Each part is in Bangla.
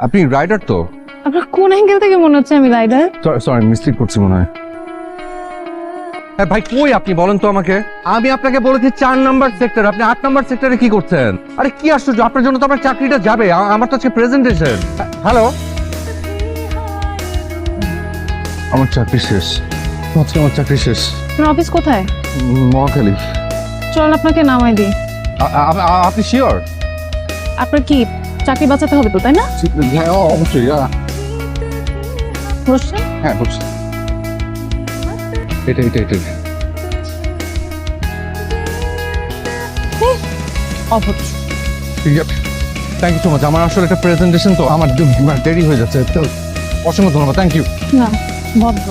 আপনি রাইডার তো? আপনার কোন অ্যাঙ্গেল থেকে মনে হচ্ছে আমি রাইডার? সরি মিস্টেক করছি মনে হয়। হ্যাঁ ভাই কই আপনি বলেন তো আমাকে। আমি আপনাকে বলেছি 4 নাম্বার সেক্টর, আপনি 8 নাম্বার সেক্টরে কি করছেন? আরে কি আশ্চর্য, আপনার জন্য তো আমার চাকরিটা যাবে। আমার তো আজকে প্রেজেন্টেশন। হ্যালো, আমার চাকরি শেষ। আজকে আমার চাকরি শেষ। আপনার অফিস কোথায়? মহাখালী। চল আপনাকে নামাই দিই। আপনি শিওর? আপনার কি চাকরি বাঁচাতে হবে তো, তাই না? হ্যাঁ অবশ্যই। বসছেন? হ্যাঁ বলছি। এটা অভদ্র। Thank you so much. আমার আসলে একটা প্রেজেন্টেশন তো, আমার দেরি হয়ে যাচ্ছে তো। অসংখ্য ধন্যবাদ, থ্যাংক ইউ। না, ভদ্র।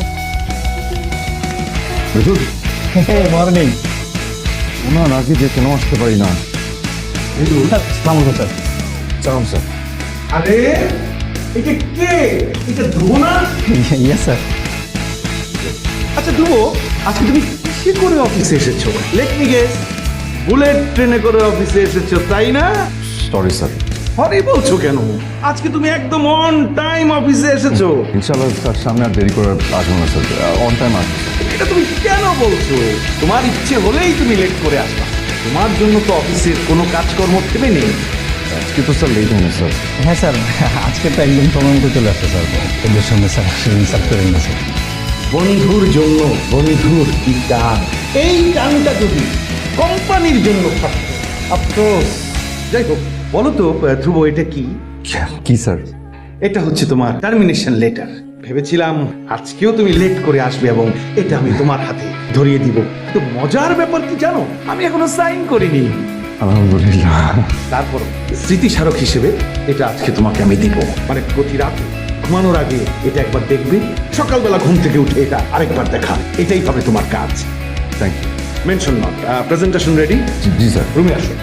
মর্নিং ওনার আগে যে কেন আসতে পারি না। স্যার। সালাম স্যার। আরে এটা কে? এটা ধ্রুব না? Yes sir. আচ্ছা ধ্রুব, আজকে তুমি কিসে করে অফিসে এসেছো? লেট মি গেস, বুলেট ট্রেনে করে অফিসে এসেছো তাই না? Sorry sir. সরি বলছো কেন? আজকে তুমি একদম অন টাইম অফিসে এসেছো। ইনশাআল্লাহ স্যার, সামনে আর দেরি করে আসবো না স্যার, অন টাইম আসবো। এটা তুমি কেন বলছো? তোমার ইচ্ছে হলেই তুমি লেট করে আসবা। তোমার জন্য তো অফিসের কোনো কাজকর্ম থেমে নেই। আজকে তো স্যার লেট হয়নি স্যার। হ্যাঁ স্যার, আজকে তো একদম সময় মতো চলে আসছে স্যার। ওদের সঙ্গে স্যার ইনসাল্ট করে নিয়েছে। বন্ধুর জন্য বন্ধুর কি টান, এই টানটা যদি কোম্পানির জন্য থাকতো আফসোস। যাই হোক, বলো তো ধ্রুব, এটা কি? কি স্যার? এটা হচ্ছে তোমার টার্মিনেশন লেটার। ভেবেছিলাম আজকেও তুমি লেট করে আসবে এবং এটা আমি তোমার হাতে ধরিয়ে দিব। তো মজার ব্যাপার কি জানো, আমি এখনো সাইন করিনি। আলহামদুলিল্লাহ। তারপর স্মৃতিস্মারক হিসেবে এটা আজকে তোমাকে আমি দিব। মানে প্রতি রাতে ঘুমানোর আগে এটা একবার দেখবে, সকালবেলা ঘুম থেকে উঠে এটা আরেকবার দেখা। এটাই হবে তোমার কাজ। Thank you. Mention not. Presentation ready? জি স্যার। রুমে আসো।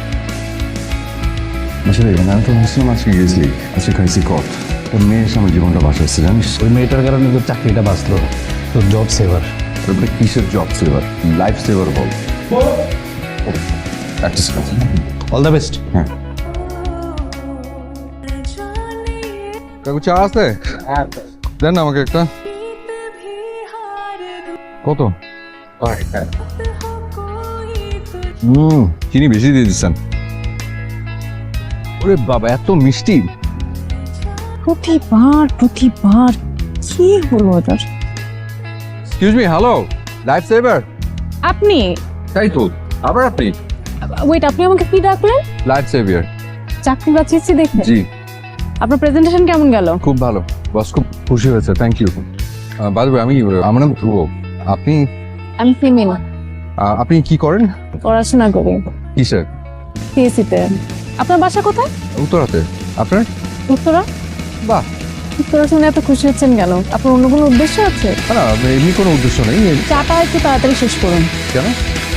আসলে আমি তো মুসলিম আজকে গেছি, আজকে খাইছি কট। একটা মেয়ে এসে আমার জীবনটা বাঁচাচ্ছে জানিস। ওই মেয়েটার কারণে তোর চাকরিটা বাঁচলো, তোর জব সেভার। তারপরে কিসের জব সেভার, লাইফ সেভার বল। একটা সেকেন্ড। All the best. হ্যাঁ কাকু, চা আছে? দেন না আমাকে একটা। কত? চিনি বেশি দিয়ে দিচ্ছেন। ওরে বাবা, এত মিষ্টি! প্রতিবার কি হলো ওটার? Excuse me, hello, life saver. আপনি তাই তো, আবার আপনি? ওয়েট, আপনি আমাকে কি ডাকলেন? Life saviour. চাকরি বাঁচিয়েছি দেখে? জি। আপনার প্রেজেন্টেশন কেমন গেল? খুব ভালো, বস খুব খুশি হয়েছে, thank you. By the way, আমার নাম ধ্রুব। আপনি? আমি ফিমেল। আপনি কি করেন? পড়াশোনা করি কিসের? সিএসিতে। আপনার বাসা কোথায়? উত্তরাতে। আপনার? উত্তরা। বাহ। উত্তরা শুনে এত খুশি হচ্ছেন কেন? আপনার অন্য কোনো উদ্দেশ্য আছে? না, এমনি কোনো উদ্দেশ্য নেই। চাটা একটু তাড়াতাড়ি শেষ করুন। কেন?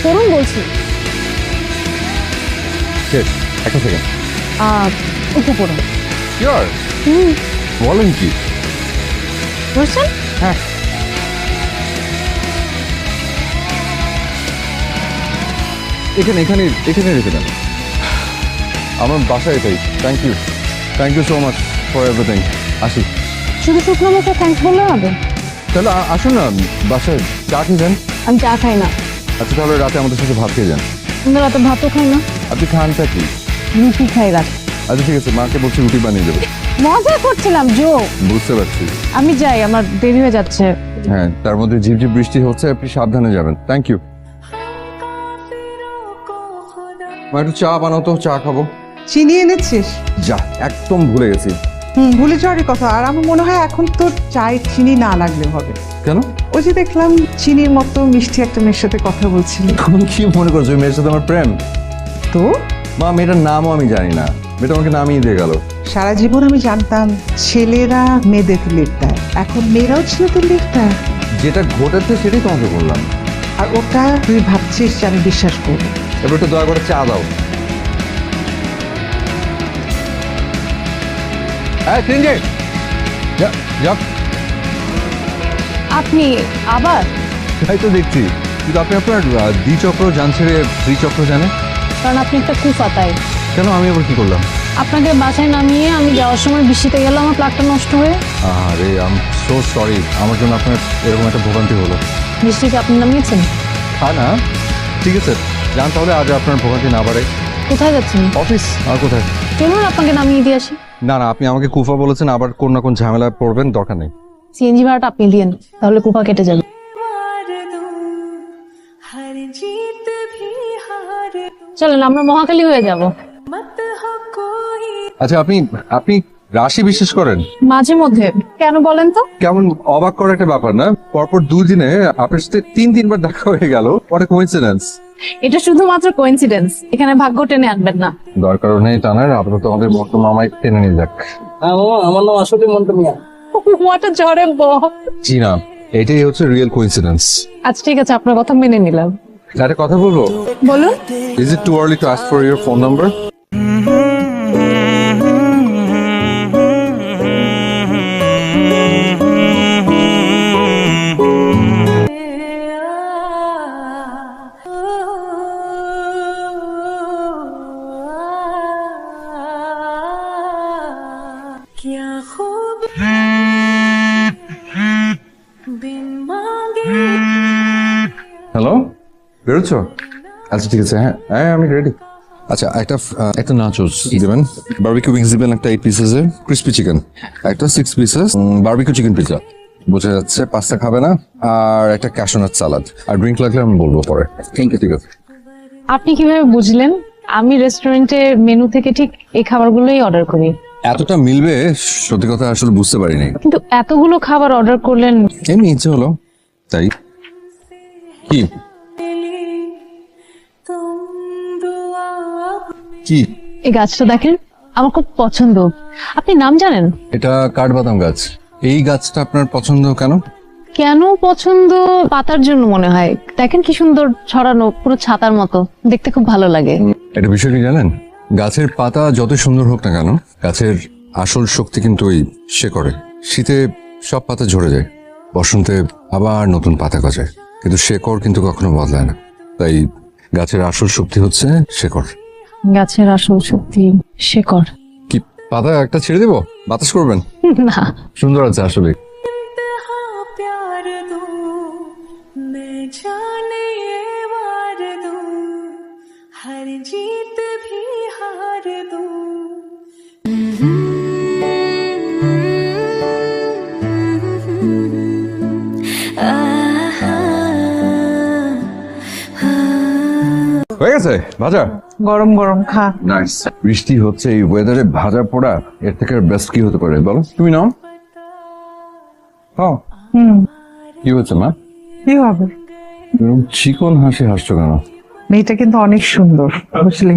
করুন বলছি। শেষ, একটা সেকেন্ড। উঠে পড়ুন। শিওর? হুম, বলেন কি? বলছেন? হ্যাঁ। এখানে এখানে এখানে রেখে দেন। আমার বাসায় এটাই। Thank you so much for everything. আসি। শুধু শুকনো মুখে থ্যাঙ্কস বললে হবে? তাহলে আসুন না, বাসায় চা খেয়ে যান। আমি চা খাই না। আচ্ছা তাহলে রাতে আমাদের সাথে ভাত খেয়ে যান। আমরা রাতে ভাতও খাই না। আপনি খানটা কি? রুটি খাই রাতে। আচ্ছা ঠিক আছে, মাকে বলছি রুটি বানিয়ে দেবো। মজা করছিলাম জো। বুঝতে পারছি। আমি যাই, আমার দেরি হয়ে যাচ্ছে। হ্যাঁ, তার মধ্যে ঝিপঝিপ বৃষ্টি হচ্ছে, আপনি সাবধানে যাবেন। Thank you. একটু চা বানাও তো, চা খাবো। চিনি এনেছিস? যা, একদম ভুলে গেছি। ভুলে যাওয়ারই কথা। আর আমার মনে হয় এখন তোর চায়ে চিনি না লাগলে হবে। কেন? ওই যে দেখলাম চিনির মতো মিষ্টি একটা মেয়ের সাথে কথা বলছিলি। তুমি কি মনে করছো ওই মেয়ের সাথে আমার প্রেম? তো মা, মেয়েটার নামও আমি জানি না, মেয়েটা আমাকে নামিয়ে দিয়ে গেল। সারা জীবন আমি জানতাম ছেলেরা মেয়েদেরকে লিফট দেয়, এখন মেয়েরাও ছেলেদের লিফট দেয়। যেটা ঘটেছে সেটাই তোমাকে বললাম। আর ওটা তুই ভাবছিস যে আমি বিশ্বাস করবো? এবার একটু দয়া করে চা দাও। হ্যাঁ তিনজে যা। আপনি আবার? তাই তো দেখছি, কিন্তু আপনি আপনার দ্বিচক্র যান ছেড়ে ত্রিচক্র জানে কারণ আপনি একটা কুফা, তাই। কেন? আমি আবার কি করলাম? আপনাকে বাসায় নামিয়ে আমি যাওয়ার সময় বৃষ্টিতে গেলাম, আমার প্লাগটা নষ্ট হয়ে। আরে আই এম সো সরি, আমার জন্য আপনার এরকম একটা ভোগান্তি হলো। বৃষ্টিতে আপনি নামিয়েছেন? হ্যাঁ না, ঠিক আছে, যান তাহলে, আজ আপনার ভোগান্তি না বাড়ে। কোথায় যাচ্ছেন? অফিস। আর কোথায়? চলুন আপনাকে নামিয়ে দিয়ে আসি। না না, আপনি আমাকে কুফা বলেছেন, আবার কোন না কোন ঝামেলায় পড়বেন, দরকার নেই। সিএনজি ভাড়াটা আপনি দিয়েন, তাহলে কুপা কেটে যাবে। हर जीत भी हार চলেন আমরা মহাকালী হয়ে যাব। मत हो कोई আচ্ছা, আপনি আপনি রাশি বিশ্বাস করেন? মাঝে মধ্যে। কেন বলেন তো? কেমন অবাক করার একটা ব্যাপার না, পরপর 2 দিনে আপনার সাথে 3-3বার দেখা হয়ে গেল। What a coincidence. এটা শুধুমাত্র কোইন্সিডেন্স, এখানে ভাগ্য টেনে আনবেন না। দরকার নেই টানার, আপাতত আমাদের বর্তমান আমায় টেনে নিয়ে যাক। হ্যাঁ মামা, আমার নাম আসলে মন্টু মিয়া। হোয়াট আ জরে বক। জি না, এটাই হচ্ছে রিয়েল কোইন্সিডেন্স। আচ্ছা ঠিক আছে, আপনার কথা মেনে নিলাম। একটা কথা বলবো? বলুন। Is it too early to ask for your phone number? क्या खूब बिन मांगे হ্যালো, বেরোচ্ছ? আচ্ছা ঠিক আছে, হ্যাঁ হ্যাঁ আমি রেডি। আচ্ছা, একটা নাচোস দিবেন, বারবিকিউ উইংস দিবেন একটা 8 পিসেসের, ক্রিসপি চিকেন একটা 6 পিসেস, বারবিকিউ চিকেন পিৎজা, বোঝা যাচ্ছে পাস্তা খাবে না, আর একটা ক্যাশনাট সালাদ, আর ড্রিঙ্ক লাগলে আমি বলবো পরে। Thank you. ঠিক আছে। আপনি কিভাবে বুঝলেন? আমি রেস্টুরেন্টের মেনু থেকে ঠিক এই খাবারগুলোই অর্ডার করি। এতটা মিলবে সত্যি কথা আসলে বুঝতে পারিনি, কিন্তু এতগুলো খাবার অর্ডার করলেন। এমনি ইচ্ছে হলো তাই। কি तुम दुआ কি? এই গাছটা দেখেন, আমার খুব পছন্দ। আপনি নাম জানেন? এটা কাঠবাদাম গাছ। এই গাছটা আপনার পছন্দ কেন? কেন পছন্দ? পাতার জন্য মনে হয়। দেখেন কি সুন্দর ছড়ানো, পুরো ছাতার মতো, দেখতে খুব ভালো লাগে। এটা বিষয় কি জানেন, গাছের পাতা যত সুন্দর হোক না কেন, গাছের আসল শক্তি কিন্তু ওই শেকড়ে। শীতে সব পাতা ঝরে যায়, বসন্তে আবার নতুন পাতা গজায়, কিন্তু শেকড় কিন্তু কখনো বদলায় না। তাই গাছের আসল শক্তি হচ্ছে শেকড়। গাছের আসল শক্তি শেকড়। কি পাতা একটা ছেড়ে দেবো, বাতাস করবেন? না, সুন্দর আছে আসলে। इंतहा प्यार दूं मैं जाने ये वार दूं हर जीत भी हार दूं হয়ে গেছে ভাজা? গরম গরম খা। নাইস। বৃষ্টি হচ্ছে, এই ওয়েদারে ভাজা পোড়া এর থেকে বেস্ট কি হতে পারে বলো? তুমি নাও। হ্যাঁ, কি হচ্ছে মা? কি হবে? এরকম চিকন হাসি হাসছো কেন? মেয়েটা কিন্তু অনেক সুন্দর, বুঝলি?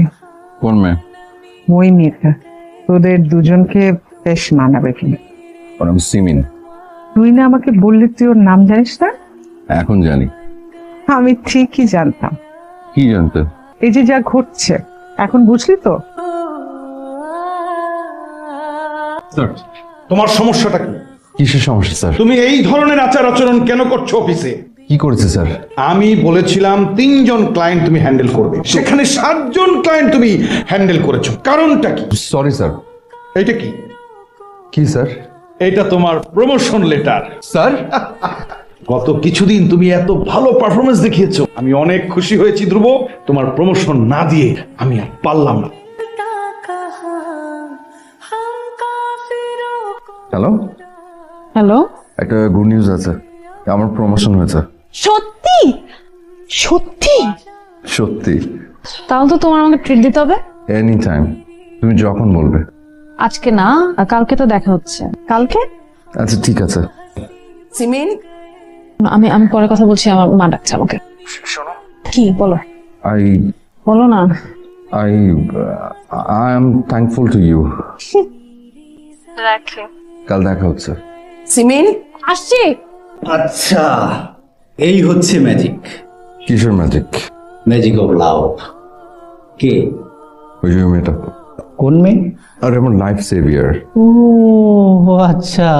কোন মেয়ে? ওই মেয়েটা তোদের দুজনকে বেশ মানাবে কিনা। ওর নাম সিমিন। তুই না আমাকে বললি তুই ওর নাম জানিস না? এখন জানি। আমি ঠিকই জানতাম। কি জানতে? এই যে যা ঘটছে এখন বুঝলি তো? তোমার সমস্যাটা কি? কিসের সমস্যা স্যার? তুমি এই ধরনের আচার আচরণ কেন করছো অফিসে? কি করেছে স্যার? আমি বলেছিলাম 3 জন ক্লায়েন্ট তুমি হ্যান্ডেল করবে, সেখানে 7 জন ক্লায়েন্ট তুমি হ্যান্ডেল করেছো। কারণটা কি? Sorry sir. এইটা কি? কি স্যার? এটা তোমার প্রমোশন লেটার। স্যার গত কিছুদিন তুমি এত ভালো পারফরমেন্স দেখিয়েছো, আমি অনেক খুশি হয়েছি ধ্রুব। তোমার প্রমোশন না দিয়ে আমি আর পারলাম না। कहा हम काफिरों को হ্যালো, হ্যালো। একটা গুড নিউজ আছে, আমার প্রমোশন হয়েছে। সত্যি? সত্যি? সত্যি। তাহলে তো তোমার আমাকে ট্রিট দিতে হবে। এনি টাইম, তুমি যখন বলবে। আজকে না, কালকে তো দেখা হচ্ছে। কালকে? আচ্ছা ঠিক আছে। সিমিন, আমি আমি পরে কথা বলছি, আমার মা ডাকছে আমাকে। শোনো, কি বলো? আই বলো না। I I am thankful to you. রাখি। কাল দেখা হচ্ছে। সিমিন, আসছি। আচ্ছা, এই হচ্ছে ম্যাজিক। কিসের ম্যাজিক? Magic of love. কে? ওই যে মেয়েটা। কোন মেয়ে? আর আমার লাইফ সেভিয়ার। ও আচ্ছা,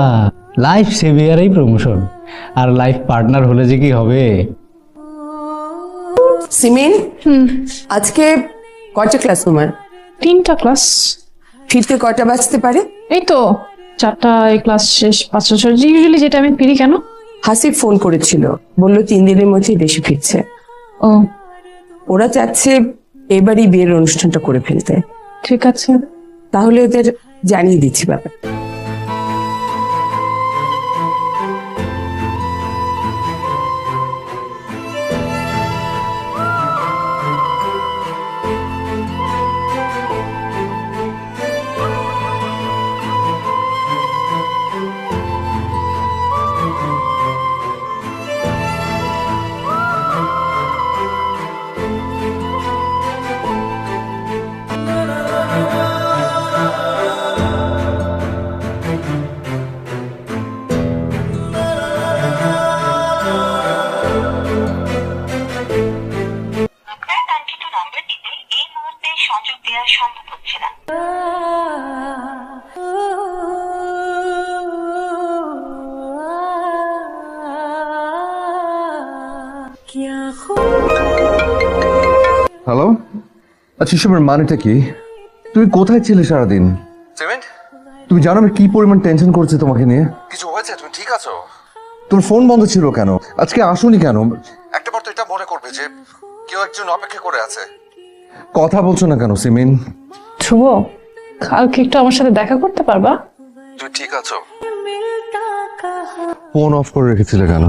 লাইফ সেভিয়ারই প্রমোশন, আর লাইফ পার্টনার হলে যে কি হবে। সিমিন, আজকে কয়টা ক্লাস তোমার? 3টা ক্লাস। ফিরতে কয়টা বাজতে পারে? এই তো 4টায় ক্লাস শেষ, 5টা ইউজুয়ালি যেটা আমি ফিরি। কেন? হাসিব ফোন করেছিল, বলল 3 দিনের মধ্যেই দেশে ফিরছে। ও ওরা চাচ্ছে এবারই বিয়ের অনুষ্ঠানটা করে ফেলতে। ঠিক আছে। তাহলে ওদের জানিয়ে দিচ্ছি ব্যাপার। আপনার কাঙ্ক্ষিত নম্বরটিতে এই মুহূর্তে সংযোগ দেওয়া সম্ভব হচ্ছে না। क्या হ্যালো, আচ্ছা এসবের মানেটা কি? তুমি কোথায় ছিলে সারাদিন? সিমেন্ট, তুমি জানো আমি কি পরিমাণ টেনশন করছি তোমাকে নিয়ে? কিছু হয়েছে? তুমি ঠিক আছো? তোমার ফোন বন্ধ ছিল কেন? আজকে আসোনি কেন? একটা বার তো এটা মনে করবে যে কেউ একজন অপেক্ষা করে আছে। কথা বলছো না কেন সিমিন? ধ্রুব, কালকে একটু আমার সাথে দেখা করতে পারবা? তুমি ঠিক আছো? मिलता कहा ফোন অফ করে রেখেছিলে কেন?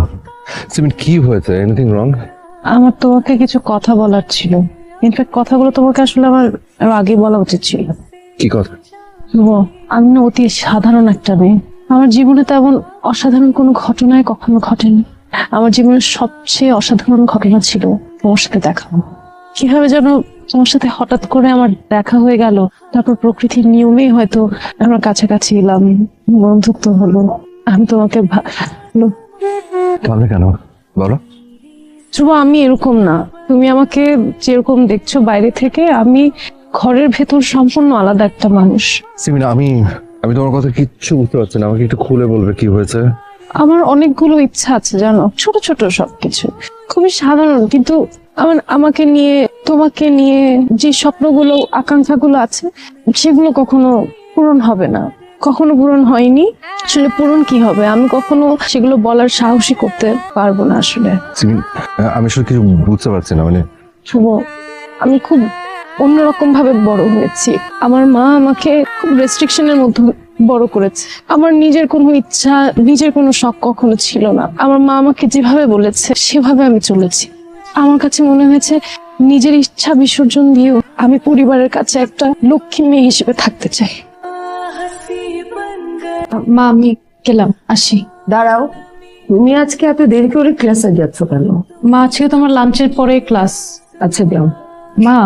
সিমিন কি হয়েছে? Anything wrong? আমার তোমাকে কিছু কথা বলার ছিল। ইনফ্যাক্ট কথাগুলো তোমাকে আসলে আমার আরো আগে বলা উচিত ছিল। কি কথা? ধ্রুব, আমি না অতি সাধারণ একটা মেয়ে। আমার জীবনে তেমন অসাধারণ কোনো ঘটনায় কখনো ঘটেনি। আমার জীবনের সবচেয়ে অসাধারণ ঘটনা ছিল তোমার সাথে দেখা। কিভাবে যেন তোমার সাথে হঠাৎ করে আমার দেখা হয়ে গেল, তারপর প্রকৃতির নিয়মেই হয়তো আমরা কাছাকাছি এলাম, বন্ধুত্ব হলো। আমি তোমাকে ভালো কেন বলো? ধ্রুব, আমি এরকম না। তুমি আমাকে যেরকম দেখছো বাইরে থেকে, আমি ঘরের ভেতর সম্পূর্ণ আলাদা একটা মানুষ। সিমিন, আমি তোমার কথা কিচ্ছু বুঝতে পারছি না। আমাকে একটু খুলে বলবে কি হয়েছে? আমার অনেকগুলো ইচ্ছা আছে জানো, ছোট ছোট সবকিছু, খুবই সাধারণ, কিন্তু আমাকে নিয়ে, তোমাকে নিয়ে যে স্বপ্নগুলো, আকাঙ্ক্ষাগুলো আছে, সেগুলো কখনো পূরণ হবে না, কখনো পূরণ হয়নি। আসলে পূরণ কি হবে, আমি কখনো সেগুলো বলার সাহসী করতে পারবো না আসলে। সিমিন, আমি আসলে কিছু বুঝতে পারছি না। মানে শুভ, আমি খুব অন্যরকম ভাবে বড় হয়েছি। আমার মা আমাকে খুব রেস্ট্রিকশনের মধ্যে বড় করেছে। আমার নিজের কোনো ইচ্ছা, নিজের কোনো শখ কখনো ছিল না। আমার মা আমাকে যেভাবে বলেছে সেভাবে আমি চলেছি। আমার কাছে মনে হয়েছে নিজের ইচ্ছা বিসর্জন দিয়েও আমি পরিবারের কাছে একটা লক্ষ্মী মেয়ে হিসেবে থাকতে চাই। हंसी बन गए মা, আমি গেলাম, আসি। দাঁড়াও, তুমি আজকে এত দেরি করে ক্লাসে যাচ্ছ কেন? মা, আজকে তোমার লাঞ্চের পরে ক্লাস। আচ্ছা যাও। মা,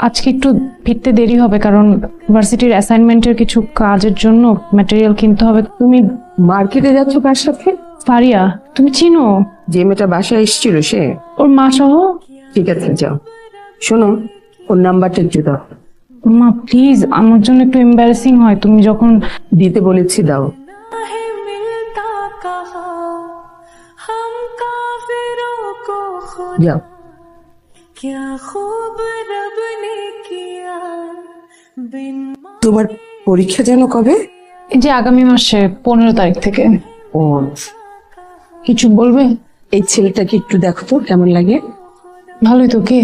আজকে একটু ফিরতে দেরি হবে, কারণ ইউনিভার্সিটির অ্যাসাইনমেন্টের কিছু কাজের জন্য ম্যাটেরিয়াল কিনতে হবে। তুমি মার্কেটে যাচ্ছ কার সাথে? ফারিয়া, তুমি চিনো? যে মেয়েটা বাসায় এসেছিল সে? ওর মা সহ। ঠিক আছে যাও। শোনো, ওর নাম্বারটা একটু দাও। মা প্লিজ, আমার জন্য একটু এম্বারেসিং হয় তুমি যখন। দিতে বলেছি, দাও। है मिलता कहा हम काफिरों को खुद যাও। क्या खूब रब ने किया बिन তোমার পরীক্ষা যেন কবে? এই যে আগামী মাসে 15 তারিখ থেকে। ও, কিছু বলবে? এই ছেলেটাকে একটু দেখো তো কেমন লাগে। ভালোই তো। কে?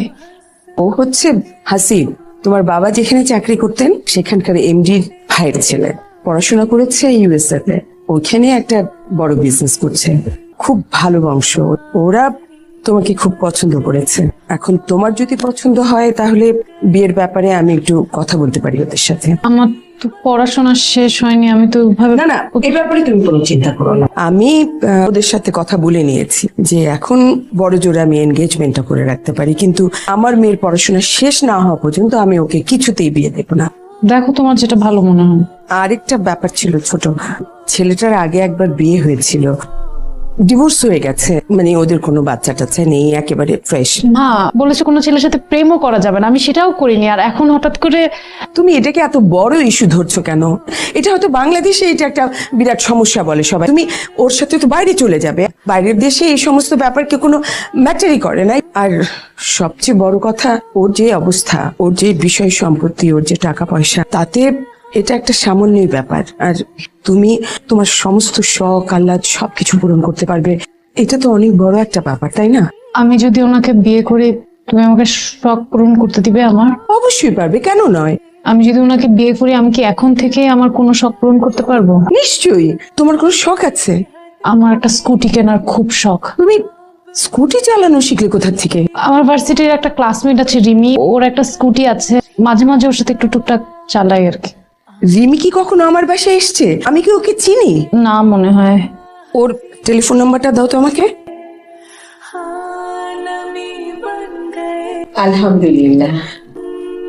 ও হচ্ছে হাসিব। তোমার বাবা যেখানে চাকরি করতেন সেখানকার এমডির ভাইয়ের ছেলে। পড়াশোনা করেছে ইউএসএ তে, ওখানে একটা বড় বিজনেস করছে। খুব ভালো বংশ। ওরা তোমাকে খুব পছন্দ করেছে। এখন তোমার যদি পছন্দ হয় তাহলে বিয়ের ব্যাপারে আমি একটু কথা বলতে পারি ওদের সাথে। আমার তো পড়াশোনা শেষ হয়নি, আমি তো ওইভাবে। না না, এই ব্যাপারে তুমি কোনো চিন্তা করো না। আমি ওদের সাথে কথা বলে নিয়েছি যে এখন বড় জোরে আমি এনগেজমেন্টটা করে রাখতে পারি, কিন্তু আমার মেয়ের পড়াশোনা শেষ না হওয়া পর্যন্ত আমি ওকে কিছুতেই বিয়ে দেবো না। দেখো তোমার যেটা ভালো মনে হয়। আরেকটা ব্যাপার ছিল ছোট, ছেলেটার আগে একবার বিয়ে হয়েছিল, ডিভোর্স হয়ে গেছে, মানে ওদের কোনো বাচ্চা টাচ্চা নেই, একেবারে ফ্রেশ। মা বলেছে কোনো ছেলের সাথে প্রেমও করা যাবে না, আমি সেটাও করিনি, আর এখন হঠাৎ করে। তুমি এটাকে এত বড় ইস্যু ধরছো কেন? এটা হয়তো বাংলাদেশে এটা একটা বিরাট সমস্যা বলে সবাই। তুমি ওর সাথে তো বাইরে চলে যাবে, বাইরের দেশে এই সমস্ত ব্যাপারকে কোনো ম্যাটারই করে না। আর সবচেয়ে বড় কথা, ওর যে অবস্থা, ওর যে বিষয় সম্পত্তি, ওর যে টাকা পয়সা, তাতে এটা একটা সামান্যই ব্যাপার। আর তুমি তোমার সমস্ত শখ আহ্লাদ সবকিছু পূরণ করতে পারবে, এটা তো অনেক বড় একটা ব্যাপার, তাই না? আমি যদি ওনাকে বিয়ে করি, তুমি আমাকে শখ পূরণ করতে দিবে আমার? অবশ্যই পারবে, কেন নয়? আমি যদি ওনাকে বিয়ে করি, আমি কি এখন থেকে আমার কোনো শখ পূরণ করতে পারবো? নিশ্চয়ই। তোমার কোনো শখ আছে? আমার একটা স্কুটি কেনার খুব শখ। তুমি স্কুটি চালানো শিখলে কোথা থেকে? আমার ভার্সিটির একটা ক্লাসমেট আছে রিমি, ওর একটা স্কুটি আছে, মাঝে মাঝে ওর সাথে একটু টুকটাক চালাই আর কি। রিমি কি কখনো আমার বাসায় এসছে? আমি কি ওকে চিনি? না মনে হয়। ওর টেলিফোন নাম্বারটা দাও তো আমাকে। हाँ नमी बन गए আলহামদুলিল্লাহ।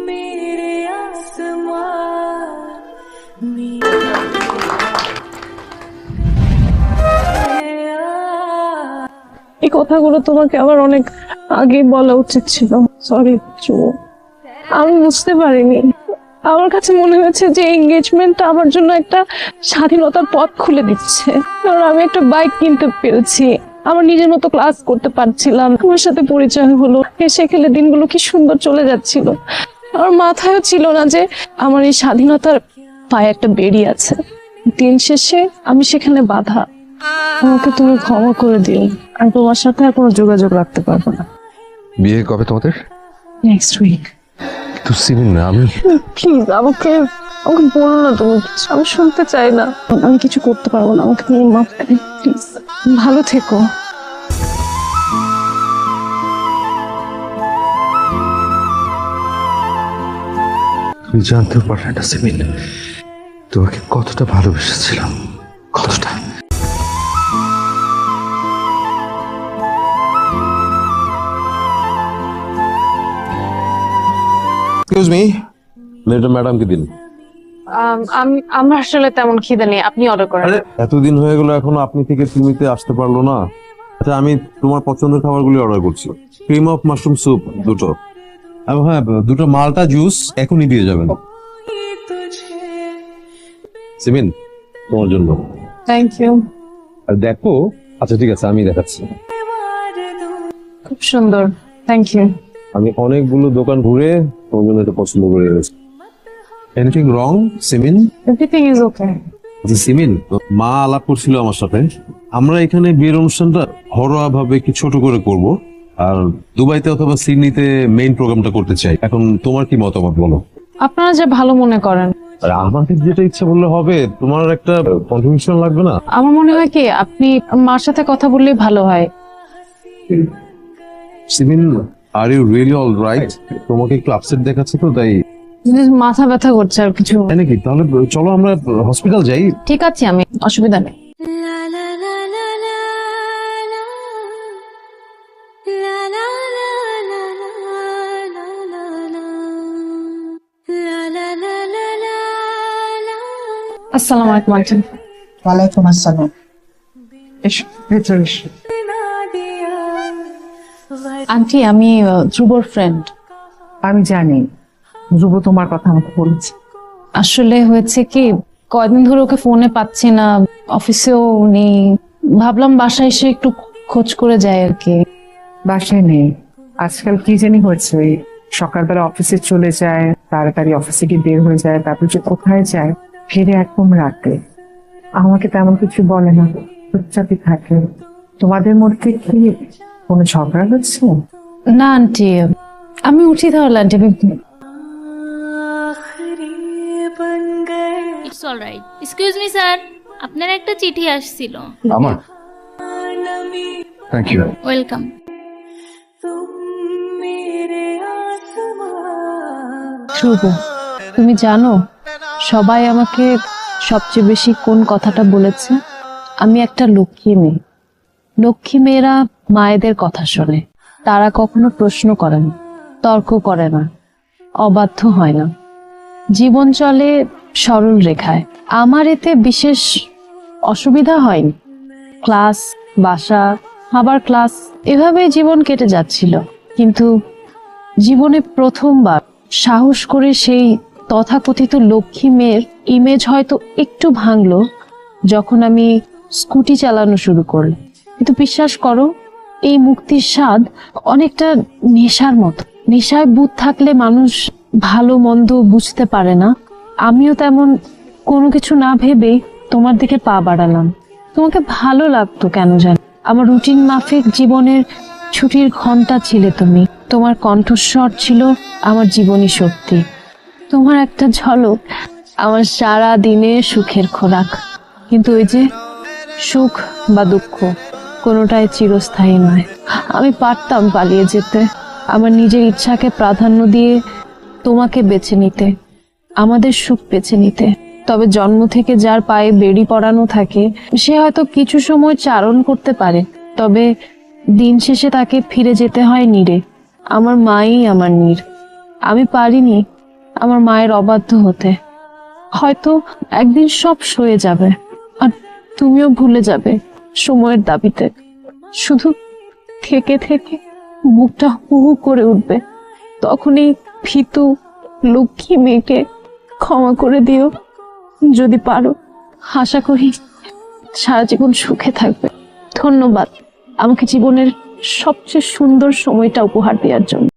मेरे आसमां এই কথাগুলো তোমাকে আমার অনেক আগে বলা উচিত ছিল। সরি চুমু, আমি বুঝতে পারিনি। আমার কাছে মনে হয়েছে যে এঙ্গেজমেন্টটা আমার জন্য একটা স্বাধীনতার পথ খুলে দিচ্ছে, কারণ আমি একটা বাইক কিনতে পেরেছি, আমার নিজের মতো ক্লাস করতে পারছিলাম, তোমার সাথে পরিচয় হলো, হেসে খেলে দিনগুলো কি সুন্দর চলে যাচ্ছিল। আমার মাথায়ও ছিল না যে আমার এই স্বাধীনতার পায়ে একটা বেড়ি আছে। দিন শেষে আমি সেখানে বাধা। আমাকে তুমি ক্ষমা করে দিও, আমি তোমার সাথে আর কোনো যোগাযোগ রাখতে পারবো না। বিয়ে কবে তোমাদের? Next week. তো সিমিন, আমি প্লিজ আমাকে আমাকে বলো না তুমি কিছু, আমি শুনতে চাই না। আমি কিছু করতে পারবো না, আমাকে তুমি মাফ করে প্লিজ। ভালো থেকো। তুমি জানতেও পারলে না সিমিন, তোমাকে কতটা ভালোবেসেছিলাম, কতটা। এক্সকিউজ মি, মেয়েটা ম্যাডামকে দিন। আমার আসলে তেমন খিদে নেই, আপনি অর্ডার করেন। আরে এতদিন হয়ে গেল এখনো আপনি থেকে তুমিতে আসতে পারলো না। আচ্ছা আমি তোমার পছন্দের খাবারগুলি অর্ডার করছি। ক্রিম অফ মাশরুম স্যুপ দুটো, আর হ্যাঁ দুটো মালটা জুস এখনই দিয়ে যাবেন। সিমিন তোমার জন্য। Thank you. আর দেখো, আচ্ছা ঠিক আছে আমি দেখাচ্ছি। খুব সুন্দর, থ্যাংক ইউ। আমি অনেকগুলো দোকান ঘুরে তোমার জন্য এটা পছন্দ করে গেছি। Anything wrong Simin? Everything is okay. আচ্ছা সিমিন, মা আলাপ করছিল আমার সাথে, আমরা এখানে বিয়ের অনুষ্ঠানটা ঘরোয়া ভাবে কি ছোট করে করব, আর দুবাইতে অথবা সিডনিতে মেইন প্রোগ্রামটা করতে চাই। এখন তোমার কি মতামত বলো? আপনারা যে ভালো মনে করেন। আর আমাদের যেটা ইচ্ছা বললে হবে, তোমার একটা কন্ট্রিবিউশন লাগবে না? আমার মনে হয় কি আপনি মার সাথে কথা বললেই ভালো হয়। Simin are you really all right? তোমাকে একটু আপসেট দেখাচ্ছে তো তাই। মাথা ব্যথা করছে আর কিছু। তাই নাকি? তাহলে চলো আমরা হসপিটাল যাই। ঠিক আছে, আমি অসুবিধা নেই। ला ला ला ला ला ला ला ला ला ला ला ला ला ला ला আসসালামু আলাইকুম আন্টি। ওয়ালাইকুম আসসালাম। এসো ভেতরে এসো। আন্টি আমি ধ্রুবর ফ্রেন্ড। আমি জানি ধ্রুব তোমার কথা আমাকে বলেছে। আসলে হয়েছে কি, কয়দিন ধরে ওকে ফোনে পাচ্ছি না, অফিসেও নেই, ভাবলাম বাসায় এসে একটু খোঁজ করে যায় আর কি। বাসায় নেই, আজকাল কি জানি হয়েছে, ওই সকালবেলা অফিসে চলে যায়, তাড়াতাড়ি অফিসে গিয়ে বের হয়ে যায়, তারপর যে কোথায় যায়, ফিরে একদম রাতে। আমাকে তেমন কিছু বলে না, চুপচাপই থাকে। তোমাদের মধ্যে কি কোনো ঝগড়া হচ্ছে? না আন্টি, আমি উঠি তাহলে আন্টি। आखिरी बन गए it's all right. Excuse me sir, আপনার একটা চিঠি আসছিল। আমার থ্যাংক ইউ। ওয়েলকাম। तुम मेरे आसमां ধ্রুব, তুমি জানো সবাই আমাকে সবচেয়ে বেশি কোন কথাটা বলেছে? আমি একটা লক্ষ্মী মেয়ে। লক্ষ্মী মেয়েরা মায়েদের কথা শোনে, তারা কখনো প্রশ্ন করে না, তর্ক করে না, অবাধ্য হয় না, জীবন চলে সরল রেখায়। আমার এতে বিশেষ অসুবিধা হয়নি। ক্লাস, বাসা, আবার ক্লাস, এভাবেই জীবন কেটে যাচ্ছিল। কিন্তু জীবনে প্রথমবার সাহস করে সেই তথাকথিত লক্ষ্মী মেয়ের ইমেজ হয়তো একটু ভাঙলো যখন আমি স্কুটি চালানো শুরু করলাম। কিন্তু বিশ্বাস করো, এই মুক্তির স্বাদ অনেকটা নেশার মতো। নেশায় বুঁদ থাকলে মানুষ ভালো মন্দ বুঝতে পারে না, আমিও তেমন কোনো কিছু না ভেবেই তোমার দিকে পা বাড়ালাম। তোমাকে ভালো লাগতো কেন জানি। আমার রুটিন মাফিক জীবনের ছুটির ঘন্টা ছিলে তুমি। তোমার কণ্ঠস্বর ছিল আমার জীবনী শক্তি। তোমার একটা ঝলক আমার সারা দিনের সুখের খোরাক। কিন্তু ওই যে সুখ বা দুঃখ কোনোটাই চিরস্থায়ী নয়। আমি পারতাম পালিয়ে যেতে, আমার নিজের ইচ্ছাকে প্রাধান্য দিয়ে তোমাকে বেছে নিতে, আমাদের সুখ বেছে নিতে। তবে জন্ম থেকে যার পায়ে বেড়ি পরানো থাকে সে হয়তো কিছু সময় চারণ করতে পারে, তবে দিন শেষে তাকে ফিরে যেতে হয় নীড়ে। আমার মাই আমার নীড়। আমি পারিনি আমার মায়ের অবাধ্য হতে। হয়তো একদিন সব সয়ে যাবে আর তুমিও ভুলে যাবে সময়ের দাবিতে। শুধু থেকে থেকে বুকটা হু হু করে উঠবে। তখনই ভীতু লক্ষ্মী মেয়েকে ক্ষমা করে দিও যদি পারো। আশা করি সারা জীবন সুখে থাকবে। ধন্যবাদ আমাকে জীবনের সবচেয়ে সুন্দর সময়টা উপহার দেওয়ার জন্য।